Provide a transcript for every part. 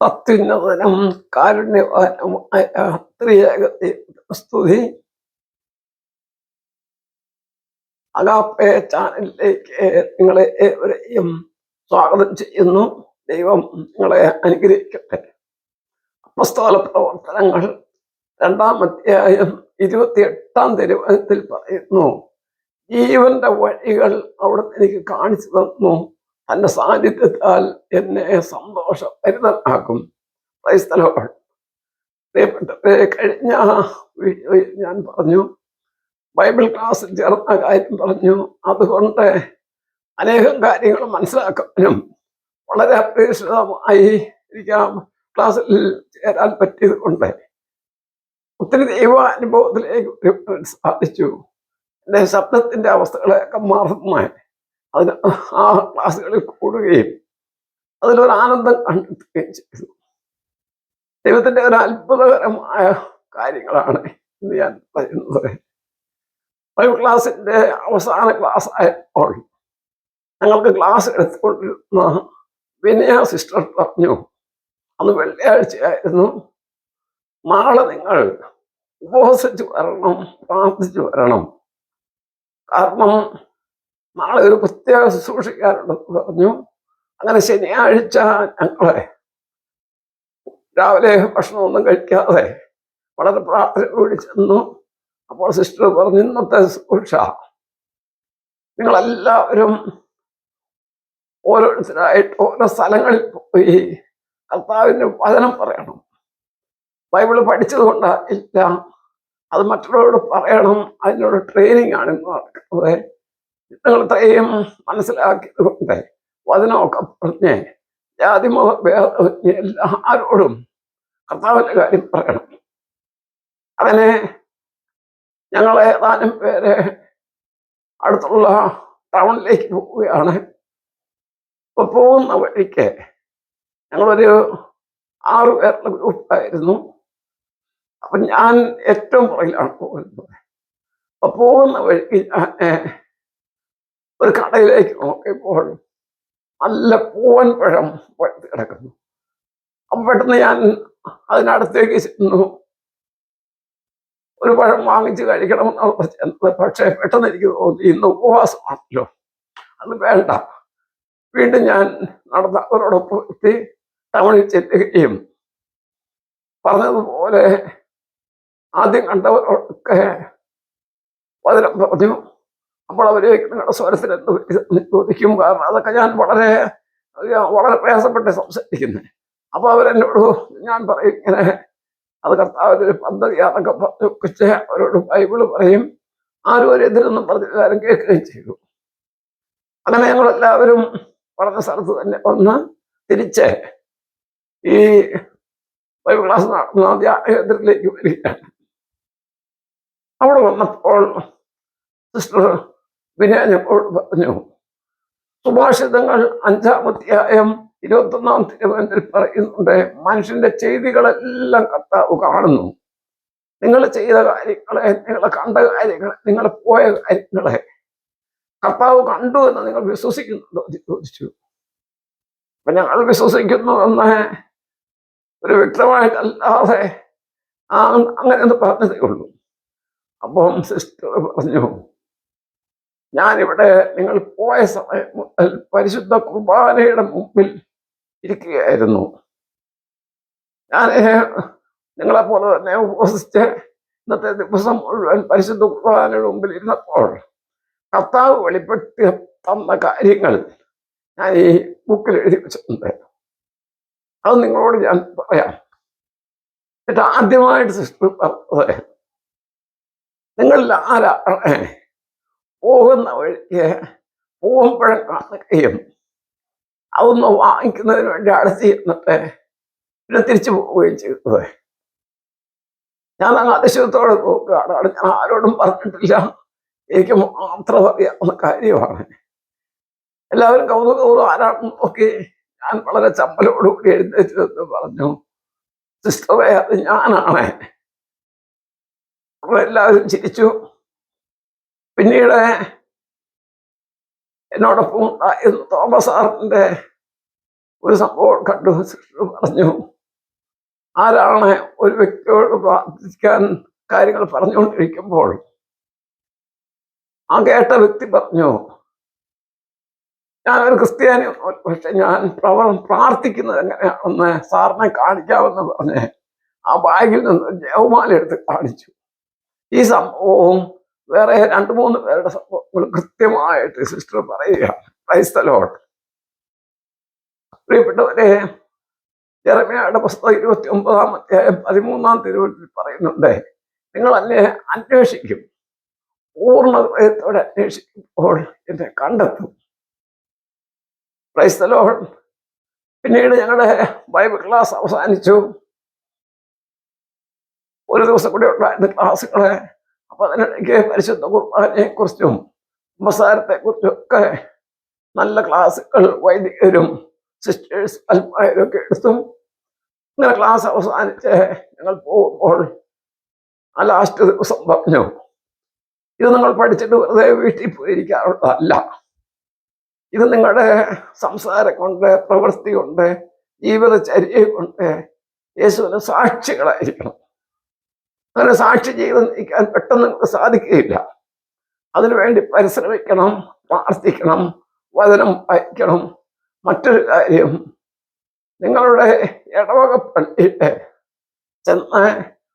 അത്യുന്നതനും കാരുണ്യവാനുമായ ത്രിയേകത്തെ സ്തുതി. അഗാപ്പെ ചാനലിലേക്ക് നിങ്ങളെ ഏവരെയും സ്വാഗതം ചെയ്യുന്നു. ദൈവം നിങ്ങളെ അനുഗ്രഹിക്കട്ടെ. അപ്പസ്തോല പ്രവർത്തനങ്ങൾ 2-ാം അധ്യായം 28-ാം തിരുവചനത്തിൽ പറയുന്നു, ജീവന്റെ വഴികൾ അവിടെ എനിക്ക് കാണിച്ചു തന്നു, തന്റെ സാന്നിധ്യത്താൽ എന്നെ സന്തോഷഭരിതനാക്കും. Praise the Lord. പ്രിയപ്പെട്ടവരെ, കഴിഞ്ഞ വീഡിയോയിൽ ഞാൻ പറഞ്ഞു, ബൈബിൾ ക്ലാസ്സിൽ ചേർന്ന കാര്യം പറഞ്ഞു. അതുകൊണ്ട് അനേകം കാര്യങ്ങൾ മനസ്സിലാക്കാനും വളരെ അപ്രതീക്ഷിതമായി എനിക്ക് ആ ക്ലാസ്സിൽ ചേരാൻ പറ്റിയത് കൊണ്ട് ഒത്തിരി ദൈവാനുഭവത്തിലേക്ക് സാധിച്ചു. എൻ്റെ ശബ്ദത്തിൻ്റെ അവസ്ഥകളെയൊക്കെ മറന്ന് അതിന് ആ ക്ലാസ്സുകളിൽ കൂടുകയും അതിലൊരു ആനന്ദം കണ്ടെത്തുകയും ചെയ്തു. ദൈവത്തിൻ്റെ ഒരു അത്ഭുതകരമായ കാര്യങ്ങളാണ് ഇന്ന് ഞാൻ പറയുന്നത്. ബൈബിൾ ക്ലാസ്സിൻ്റെ അവസാന ക്ലാസ് ആയപ്പോൾ ഞങ്ങൾക്ക് ക്ലാസ് എടുത്തുകൊണ്ടിരുന്ന വിനയ സിസ്റ്റർ പറഞ്ഞു, അന്ന് വെള്ളിയാഴ്ചയായിരുന്നു, നാളെ നിങ്ങൾ ഉപവസിച്ച് വരണം, പ്രാർത്ഥിച്ചു വരണം. കാരണം നാളെ ഒരു പ്രത്യേക ശുശ്രൂഷിക്കാനുണ്ടെന്ന് പറഞ്ഞു. അങ്ങനെ ശനിയാഴ്ച ഞങ്ങളെ രാവിലെ ഭക്ഷണമൊന്നും കഴിക്കാതെ വളരെ പ്രാർത്ഥനയോട് ചെന്നു. അപ്പോൾ സിസ്റ്റർ പറഞ്ഞു, ഇന്നത്തെ ശുശ്രൂഷ നിങ്ങളെല്ലാവരും ഓരോരുത്തരായിട്ട് ഓരോ സ്ഥലങ്ങളിൽ പോയി കർത്താവിൻ്റെ വചനം പറയണം. ബൈബിള് പഠിച്ചത് കൊണ്ടില്ല, അത് മറ്റുള്ളവരോട് പറയണം. അതിനോട് ട്രെയിനിങ് ആണ് ഇന്ന് നടക്കുന്നത്. നിങ്ങൾ ഇത്രയും മനസ്സിലാക്കിയത് കൊണ്ട് വചനമൊക്കെ പറഞ്ഞ് ജാതിമത ഭേദമന്യേ എല്ലാവരോടും കർത്താവിൻ്റെ കാര്യം പറയണം. അങ്ങനെ ഞങ്ങൾ ഏതാനും പേര് അടുത്തുള്ള ടൗണിലേക്ക് പോവുകയാണ്. ഇപ്പോൾ പോകുന്ന വഴിക്ക് ഞങ്ങളൊരു 6 പേരുടെ ഗ്രൂപ്പായിരുന്നു. അപ്പം ഞാൻ ഏറ്റവും പുറകിലാണ് പോകുന്നത്. അപ്പോൾ പോകുന്ന വഴിക്ക് ഞാൻ ഒരു കടയിലേക്ക് നോക്കിയപ്പോൾ നല്ല പൂവൻ പഴം പഴുത്ത് കിടക്കുന്നു. അപ്പം പെട്ടെന്ന് ഞാൻ അതിനടുത്തേക്ക് ചെന്നു, ഒരു പഴം വാങ്ങിച്ച് കഴിക്കണമെന്നുള്ള ചെന്നത്. പക്ഷേ പെട്ടെന്ന് എനിക്ക് തോന്നി, ഇന്ന് ഉപവാസമാണല്ലോ, അത് വേണ്ട. വീണ്ടും ഞാൻ നടന്ന അവരോടൊപ്പം എത്തി ടൗണിൽ ചെല്ലുകയും പറഞ്ഞതുപോലെ ആദ്യം കണ്ടവരൊക്കെ വചനം പറഞ്ഞു. അപ്പോൾ അവരെ നിങ്ങളുടെ സ്വരത്തിൽ എന്ത് ചോദിക്കും, കാരണം അതൊക്കെ ഞാൻ വളരെ വളരെ പ്രയാസപ്പെട്ട് സംസാരിക്കുന്നത്. അപ്പോൾ അവരെന്നോട് ഞാൻ പറയും, ഇങ്ങനെ അത് കർത്താവിൻ്റെ പദ്ധതിയാണൊക്കെ പറഞ്ഞ് അവരോട് ബൈബിള് പറയും. ആരും ഒരു എതിരൊന്നും പറഞ്ഞ് എല്ലാവരും കേൾക്കുകയും ചെയ്തു. അങ്ങനെ ഞങ്ങളെല്ലാവരും പറഞ്ഞ സ്ഥലത്ത് തന്നെ വന്ന് തിരിച്ച് ഈ ബൈബിൾ ക്ലാസ് നടന്ന ധ്യാനകേന്ദ്രത്തിലേക്ക് വരികയാണ്. അവിടെ വന്നപ്പോൾ സിസ്റ്റർ വിനയ ഞങ്ങളോട് പറഞ്ഞു, സുഭാഷിതങ്ങൾ 5-ാം അധ്യായം 21-ാം തിരുവചനത്തിൽ പറയുന്നുണ്ട്, മനുഷ്യന്റെ ചെയ്തികളെല്ലാം കർത്താവ് കാണുന്നു. നിങ്ങൾ ചെയ്ത കാര്യങ്ങളെ, നിങ്ങൾ കണ്ട കാര്യങ്ങളെ, നിങ്ങൾ പോയ കാര്യങ്ങളെ കർത്താവ് കണ്ടു എന്ന് നിങ്ങൾ വിശ്വസിക്കുന്നുണ്ടോ എന്ന് ചോദിച്ചു. അപ്പൊ ഞങ്ങൾ വിശ്വസിക്കുന്നു എന്ന് ഒരു വ്യക്തമായിട്ടല്ലാതെ അങ്ങനെ ഒന്ന് പറഞ്ഞതേ ഉള്ളൂ. അപ്പം സിസ്റ്റർ പറഞ്ഞു, ഞാനിവിടെ നിങ്ങൾ പോയ സമയം മുതൽ പരിശുദ്ധ കുർബാനയുടെ മുമ്പിൽ ഇരിക്കുകയായിരുന്നു. ഞാൻ നിങ്ങളെ പോലെ തന്നെ ഉപവസിച്ച് ഇന്നത്തെ ദിവസം മുഴുവൻ പരിശുദ്ധ കുർബാനയുടെ മുമ്പിൽ ഇരുന്നപ്പോൾ കർത്താവ് വെളിപ്പെടുത്തി തന്ന കാര്യങ്ങൾ ഞാൻ ഈ ബുക്കിൽ എഴുതി വെച്ചിട്ടുണ്ട്. അത് നിങ്ങളോട് ഞാൻ പറയാം. എന്നിട്ട് ആദ്യമായിട്ട് സിസ്റ്റർ പറഞ്ഞത്, നിങ്ങളിൽ ആരാണ് പോകുന്ന വഴിക്ക് പൂവമ്പഴം കാണുകയും അതൊന്ന് വാങ്ങിക്കുന്നതിന് വേണ്ടി അടുത്ത് ചെന്നിട്ട് പിന്നെ തിരിച്ചു പോവുകയും ചെയ്തത്? ഞാൻ അങ്ങ് അതിശയത്തോടെ നോക്കുകയാണ്. ഞാൻ ആരോടും പറഞ്ഞിട്ടില്ല, എനിക്ക് മാത്രം അറിയാവുന്ന കാര്യമാണ്. എല്ലാവരും കൗതുകവും ആരാണെന്ന് നോക്കി ഞാൻ വളരെ ചമ്മലോടുകൂടി എഴുന്നേറ്റ് പറഞ്ഞു, സിസ്റ്ററെ, അത് ഞാനാണ്. അപ്പോൾ എല്ലാവരും ചിരിച്ചു. പിന്നീട് എന്നോടൊപ്പം ഉണ്ടായിരുന്ന തോമസ് സാറിൻ്റെ ഒരു സംഭവം കണ്ടു. സിസ്റ്റർ പറഞ്ഞു, ആരാണ് ഒരു വ്യക്തിയോട് പ്രാർത്ഥിക്കാൻ കാര്യങ്ങൾ പറഞ്ഞുകൊണ്ടിരിക്കുമ്പോൾ ആ കേട്ട വ്യക്തി പറഞ്ഞു, ഞാനൊരു ക്രിസ്ത്യാനി, പക്ഷെ ഞാൻ പ്രാർത്ഥിക്കുന്നത് എങ്ങനെയാണെന്ന് സാറിനെ കാണിക്കാമെന്ന് പറഞ്ഞ് ആ ബാഗിൽ നിന്ന് ജവമാല എടുത്ത് കാണിച്ചു. ഈ സംഭവവും വേറെ 2-3 പേരുടെ സംഭവങ്ങൾ കൃത്യമായിട്ട് സിസ്റ്റർ പറയുക. Praise the Lord. പ്രിയപ്പെട്ടവരെ, യെരമ്യായുടെ പുസ്തകം 29-ാം അധ്യായം 13-ാം തിരുവചനത്തിൽ പറയുന്നുണ്ട്, നിങ്ങൾ എന്നെ അന്വേഷിക്കും, പൂർണ്ണ ഹൃദയത്തോടെ അന്വേഷിക്കുമ്പോൾ എന്നെ കണ്ടെത്തും. Praise the Lord. പിന്നീട് ഞങ്ങളുടെ ബൈബിൾ ക്ലാസ് അവസാനിച്ചു. ഒരു ദിവസം കൂടി ഉണ്ടായിരുന്ന ക്ലാസ്സുകള്. അപ്പൊ അതിനിടയ്ക്ക് പരിശുദ്ധ കുർബാനയെ കുറിച്ചും കുമ്പസാരത്തെ കുറിച്ചും ഒക്കെ നല്ല ക്ലാസ്സുകൾ വൈദികരും സിസ്റ്റേഴ്സ് അൽമാരും ഒക്കെ എടുത്തു. ഇങ്ങനെ ക്ലാസ് അവസാനിച്ച് ഞങ്ങൾ പോകുമ്പോൾ ആ ലാസ്റ്റ് ദിവസം പറഞ്ഞു, ഇത് നിങ്ങൾ പഠിച്ചിട്ട് വെറുതെ വീട്ടിൽ പോയിരിക്കാറുള്ളതല്ല. ഇത് നിങ്ങളുടെ സംസാരം കൊണ്ട്, പ്രവൃത്തി കൊണ്ട്, ജീവിതചര്യ കൊണ്ട് യേശുവിന് സാക്ഷികളായിരിക്കണം. അങ്ങനെ സാക്ഷി ചെയ്ത് നിൽക്കാൻ പെട്ടെന്ന് നിങ്ങൾക്ക് സാധിക്കുകയില്ല. അതിനുവേണ്ടി പരിശ്രമിക്കണം, പ്രാർത്ഥിക്കണം, വചനം വായിക്കണം. മറ്റൊരു കാര്യം, നിങ്ങളുടെ ഇടവക പള്ളിയിൽ ചെന്ന്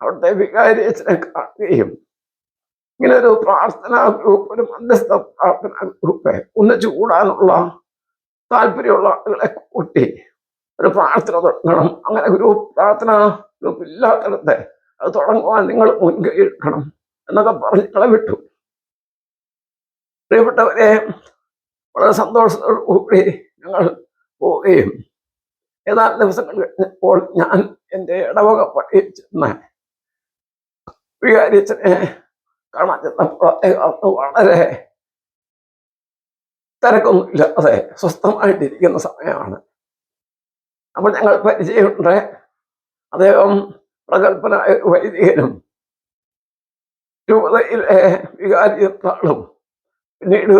അവിടുത്തെ വികാരിയച്ഛനെ കാണുകയും ഇങ്ങനെ ഒരു പ്രാർത്ഥനാ ഗ്രൂപ്പ്, ഒരു മധ്യസ്ഥ പ്രാർത്ഥനാ ഗ്രൂപ്പ് ഒന്നിച്ചു കൂടാനുള്ള താല്പര്യമുള്ള ആളുകളെ കൂട്ടി ഒരു പ്രാർത്ഥന തുടങ്ങണം. അങ്ങനെ ഗ്രൂപ്പ്, പ്രാർത്ഥനാ ഗ്രൂപ്പ് ഇല്ലാത്തിടത്ത് അത് തുടങ്ങുവാൻ നിങ്ങൾ മുൻകൈ എടുക്കണം എന്നൊക്കെ പറഞ്ഞ് ഞങ്ങളെ വിട്ടു. പ്രിയപ്പെട്ടവരെ, വളരെ സന്തോഷത്തോടുകൂടി ഞങ്ങൾ പോവുകയും ഏതാനും ദിവസങ്ങൾ കഴിഞ്ഞപ്പോൾ ഞാൻ എൻ്റെ ഇടവക പള്ളിയിൽ ചെന്ന് വികാരിയച്ഛനെ കാണാൻ ചെന്നപ്പോൾ അദ്ദേഹം വളരെ തിരക്കൊന്നുമില്ലാതെ സ്വസ്ഥമായിട്ടിരിക്കുന്ന സമയമാണ്. അപ്പോൾ ഞങ്ങൾ പരിചയമുണ്ട്. അദ്ദേഹം പ്രഗത്ഭനായ വൈദികനും രൂപതയിലെ വികാരിയത്താളും പിന്നീട്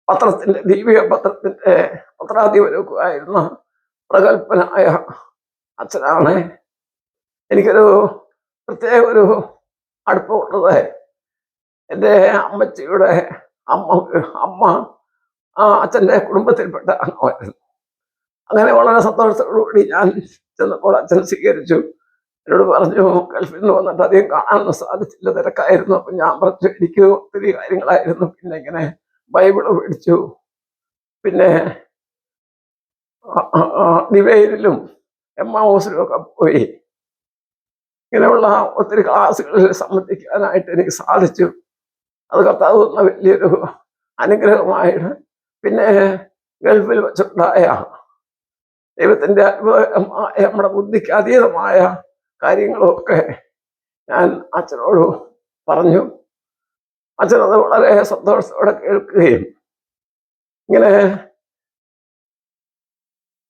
പത്രത്തിന്റെ, ദീപിക പത്രത്തിന്റെ പത്രാധിപരൊക്കെ ആയിരുന്ന പ്രഗത്ഭനായ അച്ഛനാണ്. എനിക്കൊരു പ്രത്യേക ഒരു അടുപ്പമുള്ളത് എൻ്റെ അമ്മച്ചിയുടെ അമ്മ ആ അച്ഛൻ്റെ കുടുംബത്തിൽപ്പെട്ട അംഗമായിരുന്നു. അങ്ങനെ വളരെ സന്തോഷത്തോടുകൂടി ഞാൻ ചെന്നപ്പോൾ അച്ഛൻ സ്വീകരിച്ചു. എന്നോട് പറഞ്ഞു, ഗൾഫിൽ നിന്ന് വന്നിട്ട് അധികം കാണാനൊന്നും സാധിച്ചില്ല, തിരക്കായിരുന്നു. അപ്പം ഞാൻ പറഞ്ഞു, എനിക്ക് ഒത്തിരി കാര്യങ്ങളായിരുന്നു. പിന്നെ ഇങ്ങനെ ബൈബിള് മേടിച്ചു, പിന്നെ ഡിവൈനിലും എമ്മാവൂസിലും ഒക്കെ പോയി ഇങ്ങനെയുള്ള ഒത്തിരി ക്ലാസ്സുകളിൽ സംബന്ധിക്കാനായിട്ട് എനിക്ക് സാധിച്ചു. അത് കർത്താവ് തന്ന വലിയൊരു അനുഗ്രഹമായിട്ട്. പിന്നെ ഗൾഫിൽ വെച്ചുണ്ടായ ദൈവത്തിൻ്റെ അത്ഭുതമായ, നമ്മുടെ ബുദ്ധിക്ക് അതീതമായ കാര്യങ്ങളൊക്കെ ഞാൻ അച്ഛനോട് പറഞ്ഞു. അച്ഛനത് വളരെ സന്തോഷത്തോടെ കേൾക്കുകയും ഇങ്ങനെ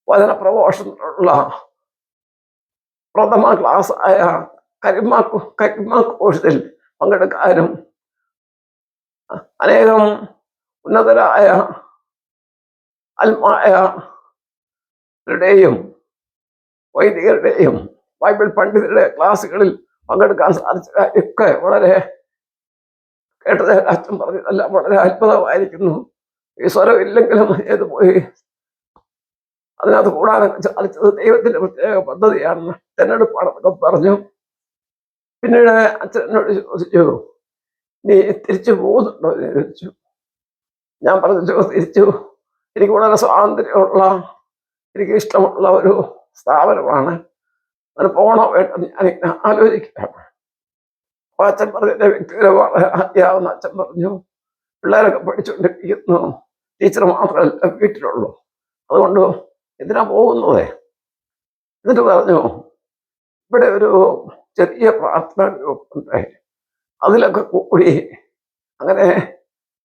വചന പ്രഘോഷണത്തിനുള്ള പ്രഥമ ക്ലാസ് ആയ കരിമ കോഴ്സിൽ പങ്കെടുക്കാനും അനേകം ഉന്നതരായ ആത്മായരുടെയും വൈദികരുടെയും ബൈബിൾ പണ്ഡിതരുടെ ക്ലാസ്സുകളിൽ പങ്കെടുക്കാൻ സാധിച്ച കാര്യമൊക്കെ വളരെ കേട്ടത് അച്ഛൻ പറഞ്ഞതെല്ലാം വളരെ അത്ഭുതമായിരിക്കുന്നു. ഈ സ്വരമില്ലെങ്കിലും ഏത് പോയി അതിനകത്ത് കൂടാനൊക്കെ സാധിച്ചത് ദൈവത്തിന്റെ പ്രത്യേക പദ്ധതിയാണെന്ന്, തെരഞ്ഞെടുപ്പാണെന്നൊക്കെ പറഞ്ഞു. പിന്നീട് അച്ഛൻ എന്നോട് ചോദിച്ചു, നീ തിരിച്ചു പോകുന്നുണ്ടോ എന്ന് ചോദിച്ചു. ഞാൻ പറഞ്ഞു, തിരിച്ചു. എനിക്ക് വളരെ സ്വാതന്ത്ര്യമുള്ള, എനിക്ക് ഇഷ്ടമുള്ള ഒരു സ്ഥാപനമാണ്, അതിന് പോകണോ വേണ്ടെന്ന് ഞാനിങ്ങനെ ആലോചിക്കുകയാണ്. അപ്പൊ അച്ഛൻ പറഞ്ഞു, എൻ്റെ വ്യക്തിപരമായ അറിയാവുന്ന അച്ഛൻ പറഞ്ഞു, പിള്ളേരൊക്കെ പഠിച്ചുകൊണ്ടിരിക്കുന്നു, ടീച്ചർ മാത്രമല്ല വീട്ടിലുള്ളൂ, അതുകൊണ്ട് എന്തിനാ പോകുന്നത്? എന്നിട്ട് പറഞ്ഞു, ഇവിടെ ഒരു ചെറിയ പ്രാർത്ഥനാ ഗ്രൂപ്പ് ഉണ്ട്, അതിലൊക്കെ കൂടി അങ്ങനെ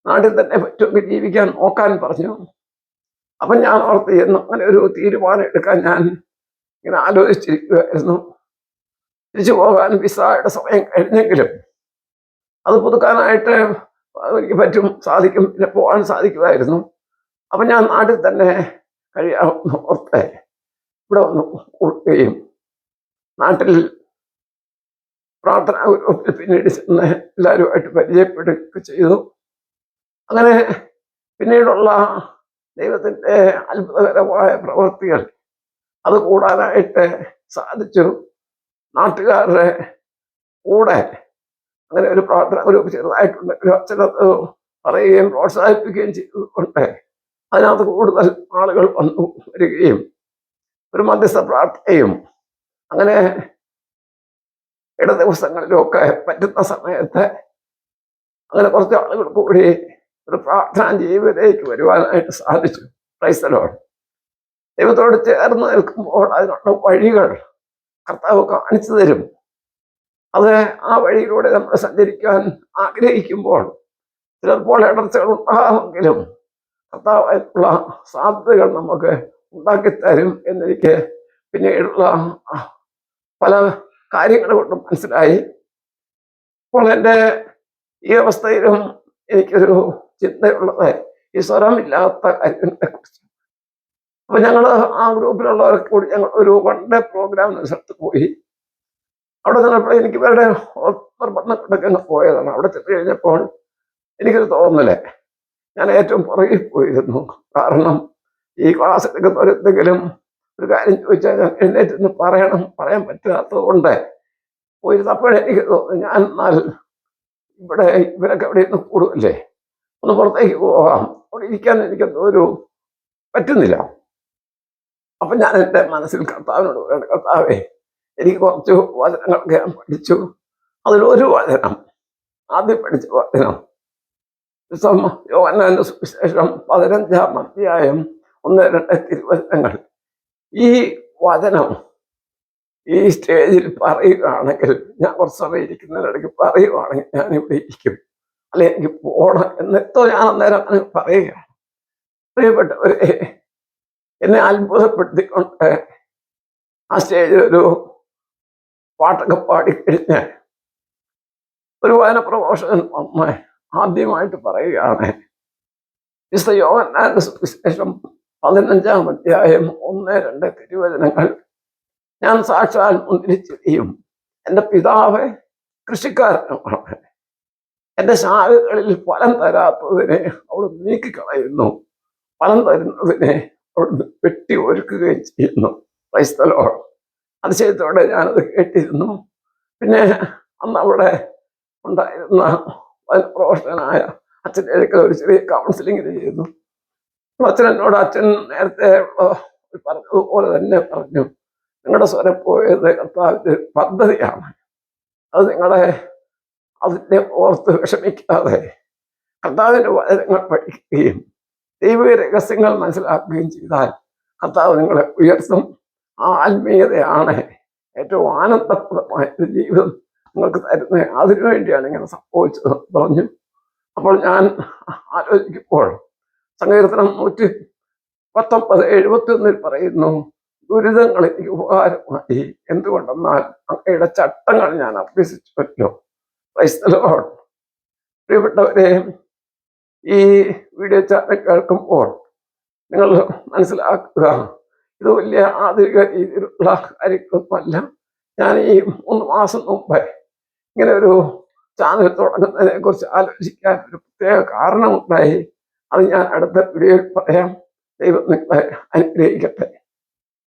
നാട്ടിൽ തന്നെ പറ്റുമെങ്കിൽ ജീവിക്കാൻ നോക്കാൻ പറഞ്ഞു. അപ്പം ഞാൻ ഓർത്ത് ചെയ്യുന്നു, അങ്ങനെ ഒരു തീരുമാനം എടുക്കാൻ ഞാൻ ഇങ്ങനെ ആലോചിച്ചിരിക്കുകയായിരുന്നു. തിരിച്ചു പോകാൻ വിസയുടെ സമയം കഴിഞ്ഞെങ്കിലും അത് പുതുക്കാനായിട്ട് എനിക്ക് സാധിക്കും, പിന്നെ പോകാൻ സാധിക്കുമായിരുന്നു. അപ്പം ഞാൻ നാട്ടിൽ തന്നെ കഴിയാവുന്ന ഓർത്ത് ഇവിടെ വന്ന് കൂടുകയും നാട്ടിൽ പ്രാർത്ഥന ഗ്രൂപ്പിൽ പിന്നീട് ചെന്ന് എല്ലാവരുമായിട്ട് പരിചയപ്പെടുകയൊക്കെ ചെയ്തു. അങ്ങനെ പിന്നീടുള്ള ദൈവത്തിൻ്റെ അത്ഭുതകരമായ പ്രവൃത്തികൾ അത് കൂടാനായിട്ട് സാധിച്ചു. നാട്ടുകാരുടെ കൂടെ അങ്ങനെ ഒരു പ്രാർത്ഥന ഗ്രൂപ്പ് ചെറുതായിട്ടുണ്ടെങ്കിലും അച്ഛനത് പറയുകയും പ്രോത്സാഹിപ്പിക്കുകയും ചെയ്തുകൊണ്ട് അതിനകത്ത് കൂടുതൽ ആളുകൾ വന്നു വരികയും ഒരു മധ്യസ്ഥ പ്രാർത്ഥനയും അങ്ങനെ ഇട ദിവസങ്ങളിലുമൊക്കെ പറ്റുന്ന സമയത്ത് അങ്ങനെ കുറച്ച് ആളുകൾ കൂടി ഒരു പ്രാർത്ഥനാ ജീവിതത്തിലേക്ക് വരുവാനായിട്ട് സാധിച്ചു. Praise the Lord. ദൈവത്തോട് ചേർന്ന് നിൽക്കുമ്പോൾ അതിനുള്ള വഴികൾ കർത്താവ് കാണിച്ചു തരും. അത് ആ വഴിയിലൂടെ നമ്മൾ സഞ്ചരിക്കാൻ ആഗ്രഹിക്കുമ്പോൾ ചിലപ്പോൾ ഇടർച്ചകൾ ഉണ്ടാകുമെങ്കിലും കർത്താവായിട്ടുള്ള സാധ്യതകൾ നമുക്ക് ഉണ്ടാക്കിത്തരും എന്നെനിക്ക് പിന്നീടുള്ള പല കാര്യങ്ങൾ കൊണ്ടും മനസ്സിലായി. അപ്പോൾ എൻ്റെ ഈ അവസ്ഥയിലും എനിക്കൊരു ചിന്തയുള്ളത് ഈ സ്വരമില്ലാത്ത കാര്യങ്ങളെ കുറിച്ച്. അപ്പൊ ഞങ്ങൾ ആ ഗ്രൂപ്പിലുള്ളവരൊക്കെ കൂടി ഞങ്ങൾ ഒരു 1 ഡേ പ്രോഗ്രാമിന് സ്ഥലത്ത് പോയി. അവിടെ ചെന്നപ്പോൾ എനിക്ക് ഇവരുടെ നിർബന്ധങ്ങളൊക്കെ പോയതാണ്. അവിടെ ചെന്ന് കഴിഞ്ഞപ്പോൾ എനിക്കൊരു തോന്നല് ഞാൻ ഏറ്റവും പുറകിൽ പോയിരുന്നു. കാരണം ഈ ക്ലാസ് എടുക്കുന്നവരെന്തെങ്കിലും ഒരു കാര്യം ചോദിച്ചാൽ ഞാൻ എഴുന്നേറ്റ് പറയാൻ പറ്റാത്തത് കൊണ്ട് പോയിരുന്നപ്പോഴേ എനിക്ക് തോന്നുന്നു ഞാൻ എന്നാൽ ഇവിടെ ഇവരൊക്കെ അവിടെ നിന്ന് കൂടുതലേ ഒന്ന് പുറത്തേക്ക് പോകാം, അവിടെ ഇരിക്കാൻ എനിക്കെന്തോ ഒരു പറ്റുന്നില്ല. അപ്പൊ ഞാൻ എൻ്റെ മനസ്സിൽ കർത്താവിനോട് പറയണം, കർത്താവേ എനിക്ക് കുറച്ച് വചനങ്ങളൊക്കെ ഞാൻ പഠിച്ചു. അതിലൊരു വചനം, ആദ്യം പഠിച്ച വചനം യോഹന്നാന്റെ സുവിശേഷം 15-ാം അധ്യായം 1-2 തിരുവചനങ്ങൾ. ഈ വചനം ഈ സ്റ്റേജിൽ പറയുകയാണെങ്കിൽ, ഞാൻ കുറച്ച് സമയം ഇരിക്കുന്നതിനിടയ്ക്ക് പറയുകയാണെങ്കിൽ ഞാൻ ഇവിടെ ഇരിക്കും, അല്ലെ എനിക്ക് പോകണം എന്നിട്ടോ ഞാൻ അന്നേരം അങ്ങനെ പറയുകയാണ്. പ്രിയപ്പെട്ടവരെ, എന്നെ അത്ഭുതപ്പെടുത്തിക്കൊണ്ട് ആ സ്റ്റേജിൽ ഒരു പാട്ടൊക്കെ പാടിക്കഴിഞ്ഞ് ഒരു വചന പ്രഘോഷകൻ വന്ന് ആദ്യമായിട്ട് പറയുകയാണ്, വിശുദ്ധ യോഹന്നാന്റെ സുവിശേഷം 15-ാം അധ്യായം 1-2 തിരുവചനങ്ങൾ. ഞാൻ സാക്ഷാൽ മുന്തിരിച്ചെടിയും എൻ്റെ പിതാവ് കൃഷിക്കാരനുമാണ്. എൻ്റെ ശാഖകളിൽ ഫലം തരാത്തതിനെ അവിടുന്ന് നീക്കിക്കളയുന്നു, ഫലം തരുന്നതിനെ അവിടുന്ന് വെട്ടി ഒരുക്കുകയും ചെയ്യുന്നു. Praise the Lord. അതിശയത്തോടെ ഞാനത് കേട്ടിരുന്നു. പിന്നെ അന്ന് അവിടെ ഉണ്ടായിരുന്ന പ്രൊഫഷനായ അച്ഛൻ്റെ അടുക്കൽ ഒരു ചെറിയ കൗൺസിലിംഗ് ചെയ്തു. അച്ഛൻ എന്നോട്, അച്ഛൻ നേരത്തെ പറഞ്ഞതുപോലെ തന്നെ പറഞ്ഞു, നിങ്ങളുടെ സ്വരം പോയത് കർത്താവിൻ്റെ പദ്ധതിയാണ്. അത് നിങ്ങളെ അതിനെ ഓർത്ത് വിഷമിക്കാതെ കർത്താവിൻ്റെ വചനങ്ങൾ പഠിക്കുകയും ദൈവിക രഹസ്യങ്ങൾ മനസ്സിലാക്കുകയും ചെയ്താൽ കർത്താവ് നിങ്ങളെ ഉയർത്തും. ആ ആത്മീയതയാണ് ഏറ്റവും ആനന്ദപ്രദമായ ഒരു ജീവിതം നിങ്ങൾക്ക് തരുന്നത്. അതിനുവേണ്ടിയാണ് ഇങ്ങനെ സംഭവിച്ചത് പറഞ്ഞു. അപ്പോൾ ഞാൻ ആലോചിക്കുമ്പോൾ സങ്കീർത്തനം 119:71 പറയുന്നു, ദുരിതങ്ങൾ എനിക്ക് ഉപകാരമായി, എന്തുകൊണ്ടെന്നാൽ അങ്ങയുടെ ചട്ടങ്ങൾ ഞാൻ അഭ്യസിച്ചുവല്ലോ. Praise the Lord. പ്രിയപ്പെട്ടവരെ, ഈ വീഡിയോ ചാനൽ കേൾക്കുമ്പോൾ നിങ്ങൾ മനസ്സിലാക്കുക, ഇത് വലിയ ആധുനിക രീതിയിലുള്ള കാര്യങ്ങളൊന്നുമല്ല. ഞാൻ ഈ 3 മാസം മുമ്പ് ഇങ്ങനെ ഒരു ചാനൽ തുടങ്ങുന്നതിനെ കുറിച്ച് ആലോചിക്കാൻ ഒരു പ്രത്യേക കാരണമുണ്ടായി. അത് ഞാൻ അടുത്ത വീഡിയോയിൽ പറയാം. ദൈവം നിങ്ങളെ അനുഗ്രഹിക്കട്ടെ.